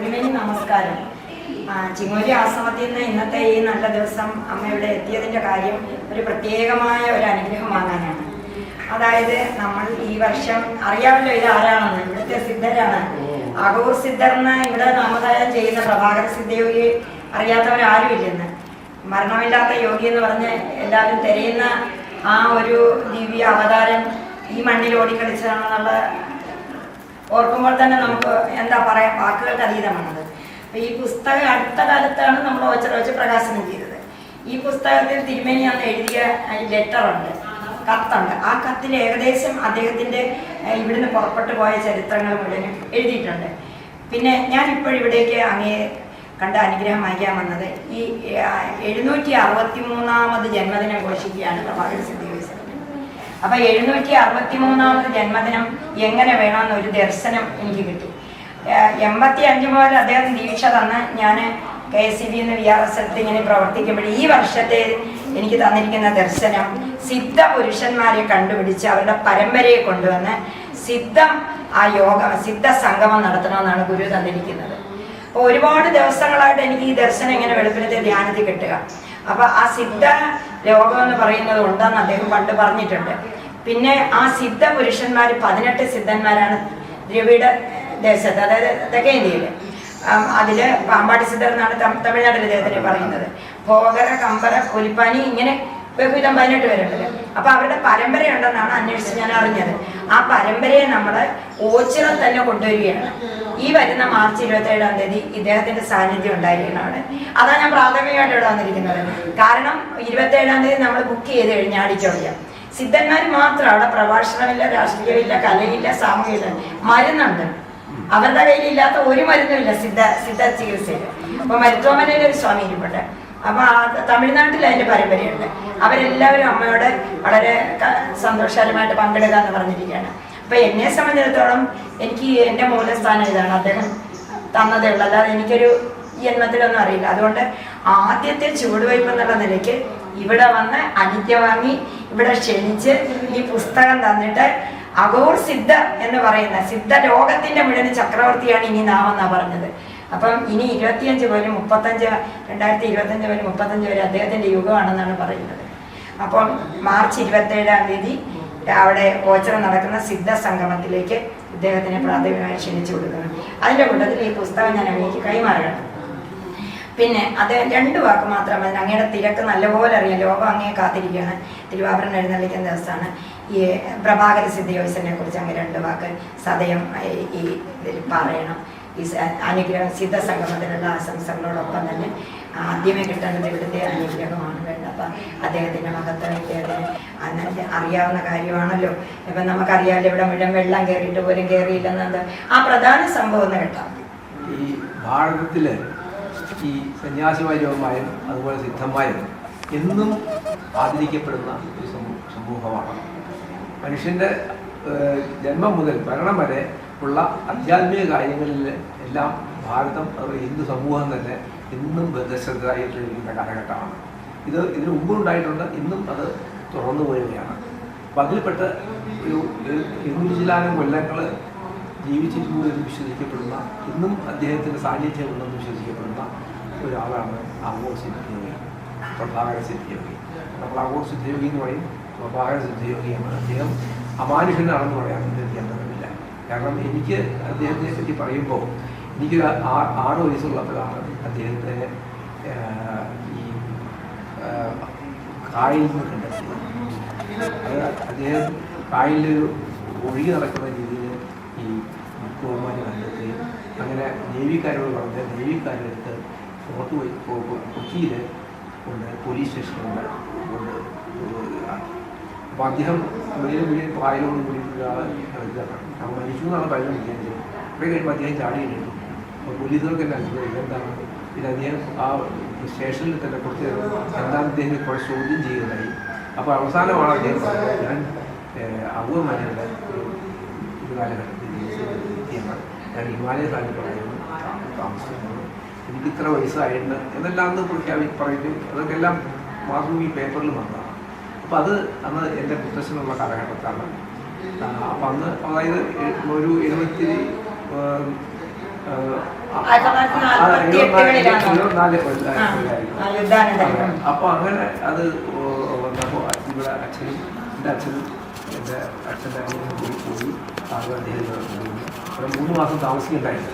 തിരുമേനി നമസ്കാരം. ചിങ്ങോലി ആശ്രമത്തിൽ നിന്ന് ഇന്നത്തെ ഈ നല്ല ദിവസം അമ്മ ഇവിടെ എത്തിയതിൻ്റെ കാര്യം ഒരു പ്രത്യേകമായ ഒരു അനുഗ്രഹം വാങ്ങാനാണ്. അതായത് നമ്മൾ ഈ വർഷം അറിയാമല്ലോ ഇത് ആരാണെന്ന്, ഇവിടുത്തെ സിദ്ധരാണ്. അഗൂർ സിദ്ധർന്ന് ഇവിടെ നാമധേയം ചെയ്യുന്ന പ്രഭാകര സിദ്ധയോഗി അറിയാത്തവരാരുമില്ലെന്ന്. മരണമില്ലാത്ത യോഗി എന്ന് പറഞ്ഞ് എല്ലാവരും തിരയുന്ന ആ ഒരു ദിവ്യ അവതാരം ഈ മണ്ണിൽ ഓടിക്കളിച്ചതാണെന്നുള്ള ഓർക്കുമ്പോൾ തന്നെ നമുക്ക് എന്താ പറയാ, വാക്കുകൾക്ക് അതീതമാണത്. ഈ പുസ്തകം അടുത്ത കാലത്താണ് നമ്മൾ വെച്ച് പ്രകാശനം ചെയ്തത്. ഈ പുസ്തകത്തിൽ തിരുമേനി അന്ന് എഴുതിയ ലെറ്ററുണ്ട്, കത്തുണ്ട്. ആ കത്തിൽ ഏകദേശം അദ്ദേഹത്തിൻ്റെ ഇവിടുന്ന് പുറപ്പെട്ടു പോയ ചരിത്രങ്ങൾ മുഴുവനും എഴുതിയിട്ടുണ്ട്. പിന്നെ ഞാനിപ്പോൾ ഇവിടേക്ക് അങ്ങേ കണ്ട അനുഗ്രഹം വായിക്കാൻ വന്നത് ഈ 763ാമത് ജന്മദിനം ഘോഷിക്കുകയാണ് പ്രഭാകര സിദ്ധയോഗി. അപ്പം 763ാമത് ജന്മദിനം എങ്ങനെ വേണമെന്നൊരു ദർശനം എനിക്ക് കിട്ടി. 85 മുതൽ അദ്ദേഹം ദീക്ഷ തന്ന് ഞാൻ KSCB VRS ഇങ്ങനെ പ്രവർത്തിക്കുമ്പോൾ ഈ വർഷത്തെ എനിക്ക് തന്നിരിക്കുന്ന ദർശനം സിദ്ധ പുരുഷന്മാരെ കണ്ടുപിടിച്ച് അവരുടെ പരമ്പരയെ കൊണ്ടുവന്ന് സിദ്ധ സംഗമം നടത്തണമെന്നാണ് ഗുരു തന്നിരിക്കുന്നത്. അപ്പോൾ ഒരുപാട് ദിവസങ്ങളായിട്ട് എനിക്ക് ഈ ദർശനം ഇങ്ങനെ വെളുപ്പിനത്തെ ധ്യാനത്തിൽ കിട്ടുക. അപ്പൊ ആ സിദ്ധ ലോകം എന്ന് പറയുന്നത് ഉണ്ടെന്ന് അദ്ദേഹം പണ്ട് പറഞ്ഞിട്ടുണ്ട്. പിന്നെ ആ സിദ്ധ പുരുഷന്മാർ 18 സിദ്ധന്മാരാണ് ദ്രവിഡ ദേശത്ത്, അതായത് തെക്കേ ഇന്ത്യയിൽ. അതില് പാമ്പാടി സിദ്ധർ എന്നാണ് തമിഴ്നാട്ടിൽ അദ്ദേഹത്തിന് പറയുന്നത്. ഭോഗര, കമ്പര, പുലിപ്പാനി ഇങ്ങനെ ബഹുവിധം 18 പേരുണ്ട്. അപ്പൊ അവരുടെ പരമ്പരയുണ്ടെന്നാണ് അന്വേഷിച്ച് ഞാൻ അറിഞ്ഞത്. ആ പരമ്പരയെ നമ്മൾ ഓച്ചിറ തന്നെ കൊണ്ടുവരികയാണ്. ഈ വരുന്ന മാർച്ച് 27-ാം തീയതി ഇദ്ദേഹത്തിന്റെ സാന്നിധ്യം ഉണ്ടായിരിക്കണം അവിടെ. അതാണ് ഞാൻ പ്രാഥമികമായിട്ട് ഇവിടെ വന്നിരിക്കുന്നത്. കാരണം 27-ാം തീയതി നമ്മൾ ബുക്ക് ചെയ്ത് കഴിഞ്ഞാൽ അടിച്ചൊളിയാം. സിദ്ധന്മാർ മാത്രം അവിടെ പ്രഭാഷണമില്ല, രാഷ്ട്രീയമില്ല, കലയില്ല, സാമൂഹികമില്ല, മരുന്നുണ്ട്. അവരുടെ കയ്യിലില്ലാത്ത ഒരു മരുന്നുമില്ല സിദ്ധ ചികിത്സയിൽ. അപ്പൊ മരുത്തോമനയിൽ ഒരു സ്വാമി ഇരിപ്പുണ്ട്. അപ്പൊ തമിഴ്നാട്ടിൽ അതിന്റെ പരമ്പരയുണ്ട്. അവരെല്ലാവരും അമ്മയോട് വളരെ സന്തോഷകരമായിട്ട് പങ്കെടുക്കുക എന്ന് പറഞ്ഞിരിക്കുകയാണ്. അപ്പൊ എന്നെ സംബന്ധിച്ചിടത്തോളം എനിക്ക് എൻ്റെ മൂലസ്ഥാനം ഇതാണ്, അദ്ദേഹം തന്നതേ ഉള്ളൂ, അല്ലാതെ എനിക്കൊരു ജന്മത്തിലൊന്നും അറിയില്ല. അതുകൊണ്ട് ആദ്യത്തെ ചുവടുവയ്പ് എന്നുള്ള നിലയ്ക്ക് ഇവിടെ വന്ന് അനുജ്ഞ വാങ്ങി ഇവിടെ ക്ഷണിച്ച് ഈ പുസ്തകം തന്നിട്ട് അഗൂർ സിദ്ധ എന്ന് പറയുന്ന സിദ്ധ ലോകത്തിന്റെ മുഴുവൻ ചക്രവർത്തിയാണ് ഇനി നാം എന്നാ പറഞ്ഞത്. അപ്പം ഇനി 25 മുതൽ 35 2025 മുതൽ 35 വരെ അദ്ദേഹത്തിന്റെ യുഗമാണെന്നാണ് പറയുന്നത്. അപ്പം മാർച്ച് 27-ാം തീയതി അവിടെ ഓച്ചിറ നടക്കുന്ന സിദ്ധ സംഗമത്തിലേക്ക് ഇദ്ദേഹത്തിനെ പ്രാഥമികമായി ക്ഷണിച്ചു കൊടുക്കണം. അതിന്റെ കൂട്ടത്തിൽ ഈ പുസ്തകം ഞാൻ അങ്ങേക്ക് കൈമാറുകയാണ്. പിന്നെ അത് 2 വാക്ക് മാത്രം മതി. അങ്ങയുടെ തിരക്ക് നല്ലപോലെ അറിയാം, ലോകം അങ്ങേ കാത്തിരിക്കുകയാണ്. തിരുവാഭരണം എഴുന്നള്ളിക്കുന്ന ദിവസമാണ്. ഈ പ്രഭാകര സിദ്ധയോഗീശനെ കുറിച്ച് അങ്ങ് 2 വാക്ക് സദയം ഈ ഇതിൽ പറയണം. ഈ അനുഗ്രഹം സിദ്ധ സംഗമത്തിനുള്ള ആശംസകളോടൊപ്പം തന്നെ ആദ്യമേ കിട്ടേണ്ടത് ഇവിടുത്തെ അനുഗ്രഹമാണ് വേണ്ടത്. അപ്പം അദ്ദേഹത്തിൻ്റെ മഹത്വം ഇദ്ദേഹത്തിന് അറിയാവുന്ന കാര്യമാണല്ലോ. ഇപ്പം നമുക്കറിയാമല്ലോ ഇവിടെ മുഴുവൻ വെള്ളം കയറിയിട്ട് പോലും കയറിയില്ലെന്നത് ആ പ്രധാന സംഭവം എന്ന് കേട്ടാൽ ഈ ഭാരതത്തില് ഈ സന്യാസിമാരും അതുപോലെ സിദ്ധന്മാരും എന്നും ആദരിക്കപ്പെടുന്ന ഒരു സമൂഹമാണ്. മനുഷ്യന്റെ ജന്മം മുതൽ മരണം വരെ ഉള്ള ആധ്യാത്മിക കാര്യങ്ങളിൽ എല്ലാം ഭാരതം, ഹിന്ദു സമൂഹം തന്നെ ഇന്നും ബദ്ധശ്രദ്ധരായിട്ടിരിക്കുന്ന കാലഘട്ടമാണ്. ഇതിനു മുമ്പ് ഉണ്ടായിട്ടുണ്ട്, ഇന്നും അത് തുറന്നു പോവുകയാണ്. അപ്പം അതിൽപ്പെട്ട ഒരു 200 കൊല്ലങ്ങൾ ജീവിച്ചിരുന്നു എന്ന് വിശ്വസിക്കപ്പെടുന്ന, ഇന്നും അദ്ദേഹത്തിൻ്റെ സാന്നിധ്യം ഉണ്ടെന്ന് വിശ്വസിക്കപ്പെടുന്ന ഒരാളാണ് അഗൂർ സിദ്ധയോഗി, പ്രഭാകര സിദ്ധയോഗി. നമ്മൾ അഗൂർ സിദ്ധയോഗി എന്ന് പറയും, പ്രഭാകര സിദ്ധയോഗിയാണ്. അദ്ദേഹം അമാനുഷനാണെന്ന് പറയാൻ വ്യത്യാസമില്ല. കാരണം എനിക്ക് അദ്ദേഹത്തെ പറ്റി പറയുമ്പോൾ എനിക്ക് 6 വയസ്സുള്ളപ്പോഴാണ് അദ്ദേഹത്തെ ഈ കായലിൽ നിന്ന് കണ്ടെത്തിയത്. അത് അദ്ദേഹം കായലിലൊരു ഒഴുകി നടക്കുന്ന രീതിയിൽ ഈ കുമാരി കണ്ടെത്തുകയും അങ്ങനെ നേവിക്കാരോട് പറഞ്ഞ് നേവിക്കാരെടുത്ത് പുറത്തു പോയി കൊച്ചിയിൽ കൊണ്ട് പോലീസ് സ്റ്റേഷനിൽ കൊണ്ട് അപ്പോൾ അദ്ദേഹം വലിയ പായലോട് കൂടി നമ്മൾ മരിച്ചു എന്നാണ് പലരും വിചാരിച്ചത്. അവിടെ കഴിയുമ്പോൾ അദ്ദേഹം ചാടിയിട്ടു. അപ്പോൾ പോലീസുകാർക്ക് തന്നെ അത്ഭുതം എന്താണ്. പിന്നെ അദ്ദേഹം ആ സ്റ്റേഷനിൽ തന്നെ കുറച്ച് എന്താണ് അദ്ദേഹം കുറച്ച് ചോദ്യം ചെയ്യുന്നതായി. അപ്പോൾ അവസാനമാണ് അദ്ദേഹം പറഞ്ഞത്, ഞാൻ അഗൂർ മലയുടെ ഒരു കാലഘട്ടത്തിൽ വ്യക്തിയാണ്, ഞാൻ ഹിമാലയ താഴ്വരയിലാണ് താമസിക്കുന്നത്, എനിക്ക് ഇത്ര വയസ്സായിട്ടുണ്ട് എന്നെല്ലാം അന്ന് പറയുന്നു. അതൊക്കെ എല്ലാം മാതൃഭൂമി പേപ്പറിൽ വന്നതാണ്. അപ്പം അത് അന്ന് എൻ്റെ മുത്തശ്ശനുള്ള കാലഘട്ടത്താണ്. അപ്പം അന്ന് അതായത് ഒരു അപ്പൊ അങ്ങനെ അത് വന്നപ്പോ ഇവിടെ അച്ഛനും എൻ്റെ അച്ഛനും എൻ്റെ അച്ഛൻ്റെ അനിയനും കൂടി പോയി അദ്ദേഹത്തിന് 3 മാസം താമസിക്കുന്നുണ്ടായിരുന്നു.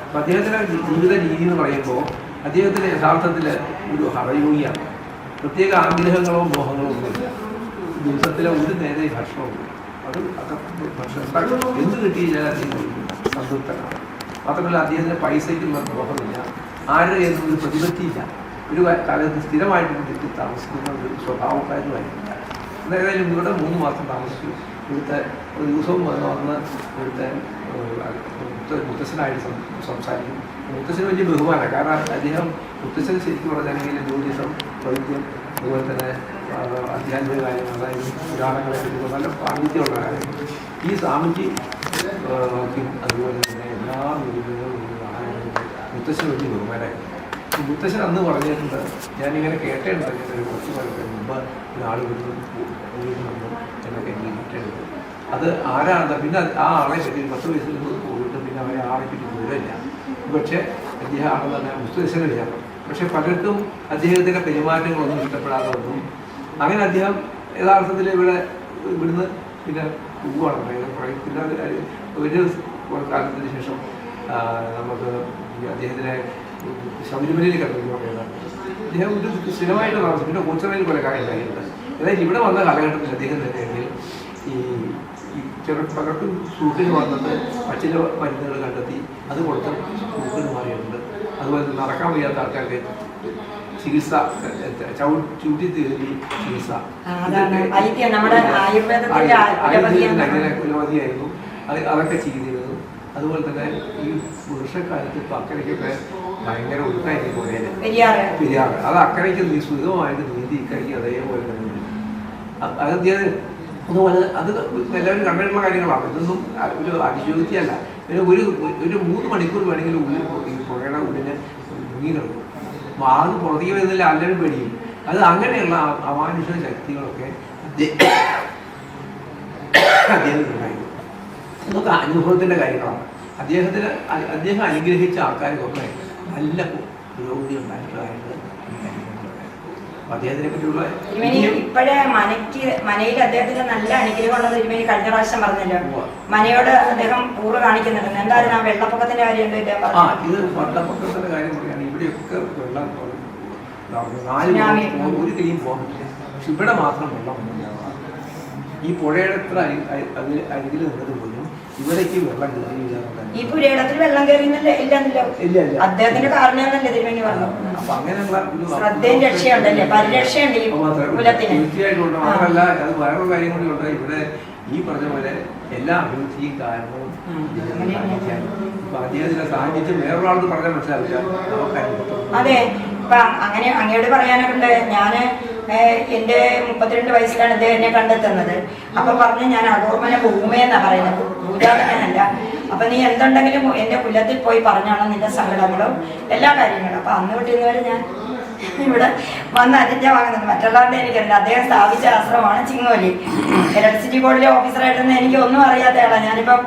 അപ്പൊ അദ്ദേഹത്തിന്റെ ജീവിത രീതി എന്ന് പറയുമ്പോൾ അദ്ദേഹത്തിന് യഥാർത്ഥത്തിൽ ഒരു ഹഠയോഗിയാണ്. പ്രത്യേക ആഗ്രഹങ്ങളോ മോഹങ്ങളോ ഒന്നുമില്ല. ദിവസത്തിലെ ഒരു നേരെ ഭക്ഷണവും അത് ഭക്ഷണം എന്ത് കിട്ടിയില്ല സംതൃപ്തനാണ്. മാത്രമല്ല അദ്ദേഹത്തിന് പൈസയ്ക്കുള്ള മോഹമില്ല, ആരുടെ ഒരു പ്രതിപത്തിയില്ല, ഒരു കാലത്ത് സ്ഥിരമായിട്ട് തെറ്റി താമസിക്കുന്ന ഒരു സ്വഭാവക്കാരുമായിട്ടില്ല. എന്തായാലും ഇവിടെ 3 മാസം താമസിച്ചു. ഇവിടുത്തെ ഒരു ദിവസവും വന്ന് ഇവിടുത്തെ മുത്തശ്ശനായിട്ട് സംസാരിക്കും. മുത്തശ്ശന് വലിയ ബഹുമാനമാണ്. കാരണം അദ്ദേഹം മുത്തശ്ശൻ ശരിക്കും പറഞ്ഞാണെങ്കിൽ ജ്യോതിഷം, വൈദ്യം, അതുപോലെ തന്നെ അധ്യാത്മിക കാര്യങ്ങൾ, അതായത് പുരാണങ്ങളെ പറ്റി നല്ല പാണ്ഡിത്യമുള്ള കാര്യങ്ങൾ. ഈ സ്വാമിജി അതുപോലെ തന്നെ എല്ലാ വീടുകളും മുത്തശ്ശന് വലിയ ബഹുമാനമായിരുന്നു. മുത്തശ്ശൻ അന്ന് പറഞ്ഞിട്ടുണ്ട്, ഞാനിങ്ങനെ കേട്ടിട്ടുണ്ട്, ഒരു കുറച്ച് മുമ്പ് ഒരാൾ വീട്ടിൽ വീടുന്നുണ്ട് എന്നൊക്കെ എനിക്ക് കേട്ടിട്ടുണ്ട്. അത് ആരാണ് പിന്നെ ആ ആളെ പറ്റി 10 വയസ്സിൽ പോയിട്ട് പിന്നെ അവരെ ആളെ പറ്റി ദൂരമില്ല. പക്ഷേ അദ്ദേഹം ആളെ തന്നെ മുത്തശ്ശനില്ല. പക്ഷെ പലർക്കും അദ്ദേഹത്തിൻ്റെ പെരുമാറ്റങ്ങളൊന്നും ഇഷ്ടപ്പെടാതെ വന്നു. അങ്ങനെ അദ്ദേഹം യഥാർത്ഥത്തിൽ ഇവിടുന്ന് പിന്നെ പോവുകയാണ്. പിന്നെ ഒരു കാലത്തിന് ശേഷം നമുക്ക് അദ്ദേഹത്തിനെ ശബരിമലയിൽ കണ്ടു പറയുന്നത്. അദ്ദേഹം ഒരു സ്ഥിരമായിട്ട് താമസം പിന്നെ കൊച്ചറയിൽ പോലെ കാര്യമുണ്ടായിട്ടുണ്ട്. അതായത് ഇവിടെ വന്ന കാലഘട്ടത്തിൽ അദ്ദേഹം തന്നെയാണെങ്കിൽ ഈ പലർക്കും സൂട്ടിന് വന്നിട്ട് പച്ചില മരുന്നുകൾ കണ്ടെത്തി അത് കൊടുത്ത് സൂട്ടിന് മാറിയിട്ടുണ്ട്. അതുപോലെ നടക്കാൻ വയ്യാത്ത ആൾക്കാർക്ക് ചികിത്സ, ചൂട്ടി തീരി ചികിത്സ, അങ്ങനെ കുലമതിയായിരുന്നു. അതൊക്കെ ചെയ്തിരുന്നു. അതുപോലെ തന്നെ ഈ വർഷക്കാലത്ത് ഇപ്പം അക്കരയ്ക്കൊക്കെ ഭയങ്കര ഒഴുക്കായിരിക്കും പുഴയില് പെരിയാറ്. അത് അക്കരയ്ക്ക് സുഖമായിട്ട് നീന്തി ഇക്കരയ്ക്ക് അതേപോലെ തന്നെ അതുപോലെ അത് എല്ലാവരും കണ്ടിട്ടുള്ള കാര്യങ്ങളാണ്. ഇതൊന്നും ഒരു അതിശോക്തിയല്ല. പിന്നെ ഒരു 3 മണിക്കൂർ വേണമെങ്കിലും ഉള്ളിൽ ഈ പുഴയുടെ ഉള്ളിൽ മുങ്ങി കിടക്കും. അത് പുറത്തേക്ക് വരുന്നില്ല, എല്ലാവരും പേടിയും. അത് അങ്ങനെയുള്ള അമാനുഷ ശക്തികളൊക്കെ അദ്ദേഹത്തിനുണ്ടായിരുന്നു. ഇതൊക്കെ അനുഭവത്തിൻ്റെ കാര്യങ്ങളാണ്. അദ്ദേഹം അനുഗ്രഹിച്ച ആൾക്കാർക്കൊക്കെ നല്ല പുരോഗതി ഉണ്ടായിട്ടുള്ളതായിട്ട് അദ്ദേഹത്തിനെ പറ്റിയുള്ള ഇപ്പോഴേ മനയിൽ അദ്ദേഹത്തിന് നല്ല അനുഗ്രഹം ഉള്ളത് തിരുമേനി കഴിഞ്ഞ പ്രാവശ്യം പറഞ്ഞല്ലോ. മനയോട് അദ്ദേഹം പൂർവ്വ കാണിക്കുന്നുണ്ട്. എന്തായാലും ആ വെള്ളപ്പൊക്കത്തിന്റെ കാര്യം ഇത് വെള്ളപ്പൊക്കത്തിന്റെ കാര്യം പറയുകയാണ്. ഇവിടെയൊക്കെ വെള്ളം ഒരു കൈയും പോകാൻ പറ്റില്ല. പക്ഷെ ഇവിടെ മാത്രം വെള്ളം ഈ പുഴയുടെ എത്ര അരികിൽ നിന്നത് പോലും ഇവിടേക്ക് വെള്ളം കയറി. ഈ പുരയിടത്തിൽ വെള്ളം കയറിയെന്നല്ലേ ഇല്ലല്ലോ അദ്ദേഹത്തിന്റെ കാരണമല്ലേ തിരുമേനി പറഞ്ഞു. അപ്പൊ അങ്ങനെയുള്ള ശ്രദ്ധയും രക്ഷയുണ്ടല്ലേ, പരിരക്ഷയുണ്ട് ഈ കുലത്തിന്. തീർച്ചയായിട്ടും. മാത്രമല്ല അത് വേറൊരു കാര്യം കൂടി ഉണ്ട്. ഇവിടെ ഈ പറഞ്ഞ പോലെ എല്ലാ അഭിവൃദ്ധിയും കാരണവും ഇപ്പൊ അദ്ദേഹത്തിന്റെ സാന്നിധ്യം വേറൊരാൾക്ക് പറഞ്ഞാൽ മനസ്സിലാവില്ല. അതെ, ഇപ്പൊ അങ്ങനെ അങ്ങയോട് പറയാനൊക്കെ ഉണ്ട്. ഞാന് എൻ്റെ 32 വയസ്സിലാണ് അദ്ദേഹം എന്നെ കണ്ടെത്തുന്നത്. അപ്പൊ പറഞ്ഞ് ഞാൻ അഗോർമന ഭൂമയെന്നാ പറയുന്നത്, പൂജാതനല്ല. അപ്പൊ നീ എന്തുണ്ടെങ്കിലും എൻ്റെ കുലത്തിൽ പോയി പറഞ്ഞാണ് നിന്റെ സങ്കടങ്ങളും എല്ലാ കാര്യങ്ങളും. അപ്പൊ അന്ന് വിട്ടിരുന്നവരെ ഞാൻ ഇവിടെ വന്ന് അറ്റൻഡ് വാങ്ങുന്നത്. മറ്റുള്ളവരുടെ എനിക്കറിയില്ല. അദ്ദേഹം സ്ഥാപിച്ച ആശ്രമമാണ് ചിങ്ങോലി. ഇലക്ട്രിസിറ്റി ബോർഡിലെ ഓഫീസറായിട്ടൊന്നും എനിക്ക് ഒന്നും അറിയാത്ത ആളാണ്. ഞാനിപ്പം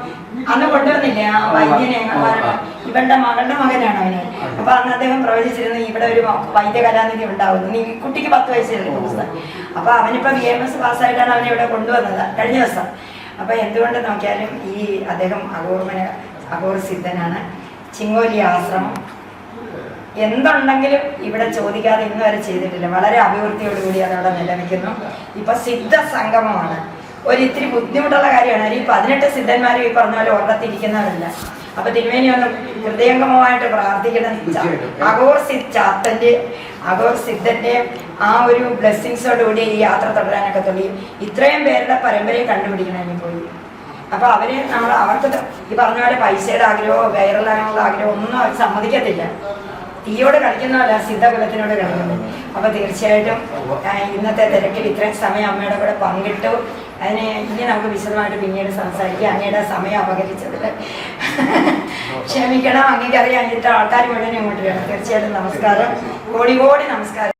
അന്ന് കൊണ്ടുവന്നില്ലേ ആ വൈദ്യനെ, ഇവളുടെ മകളുടെ മകനാണ് അവന്. അപ്പൊ അന്ന് അദ്ദേഹം പ്രവചിച്ചിരുന്നു ഇവിടെ ഒരു വൈദ്യകലാനിധി ഉണ്ടാവുന്നു. നീ കുട്ടിക്ക് 10 വയസ്സുള്ള പുസ്തകം. അപ്പൊ അവനിപ്പോ BMS പാസ്സായിട്ടാണ് അവനെ ഇവിടെ കൊണ്ടുവന്നത് കഴിഞ്ഞ ദിവസം. അപ്പൊ എന്തുകൊണ്ട് നോക്കിയാലും ഈ അദ്ദേഹം അഗോർ സിദ്ധനാണ്. ചിങ്ങോലി ആശ്രമം എന്തുണ്ടെങ്കിലും ഇവിടെ ചോദിക്കാതെ ഇന്ന് വരെ ചെയ്തിട്ടില്ല. വളരെ അഭിവൃദ്ധിയോടുകൂടി അതവിടെ നിലനിൽക്കുന്നു. ഇപ്പൊ സിദ്ധ സംഗമമാണ്. ഒരിത്തിരി ബുദ്ധിമുട്ടുള്ള കാര്യമാണ്. ഈ 18 സിദ്ധന്മാരും ഈ പറഞ്ഞ പോലെ ഒരിടത്തിരിക്കുന്നവരല്ല. അപ്പൊ തിരുമേനി ഒന്ന് ഹൃദയംഗമമായിട്ട് പ്രാർത്ഥിക്കണം. അഗോർ സിദ്ധന്റെ ആ ഒരു ബ്ലെസ്സിങ്സോടുകൂടി ഈ യാത്ര തുടരാനൊക്കെ തുടങ്ങി. ഇത്രയും പേരുടെ പരമ്പരയെ കണ്ടുപിടിക്കണം പോയി. അപ്പൊ അവർക്ക് ഈ പറഞ്ഞ പോലെ പൈസയുടെ ആഗ്രഹമോ വൈറലാകാനുള്ള ആഗ്രഹമോ ഒന്നും അവർ സമ്മതിക്കത്തില്ല. തീയോട് കളിക്കുന്നതല്ല, സിദ്ധകുലത്തിനോട് കളിക്കുന്നത്. അപ്പൊ തീർച്ചയായിട്ടും ഇന്നത്തെ തിരക്കിൽ ഇത്രയും സമയം അമ്മയുടെ കൂടെ പങ്കിട്ടു. അതിന് ഇനി നമുക്ക് വിശദമായിട്ട് പിന്നീട് സംസാരിക്കാം. അങ്ങയുടെ സമയം അപകരിച്ചതിൽ ക്ഷമിക്കണം. അങ്ങേക്കറിയാം ഇത്ര ആൾക്കാർ മുഴുവൻ ഇങ്ങോട്ട് വേണം. തീർച്ചയായിട്ടും നമസ്കാരം, കോടി നമസ്കാരം.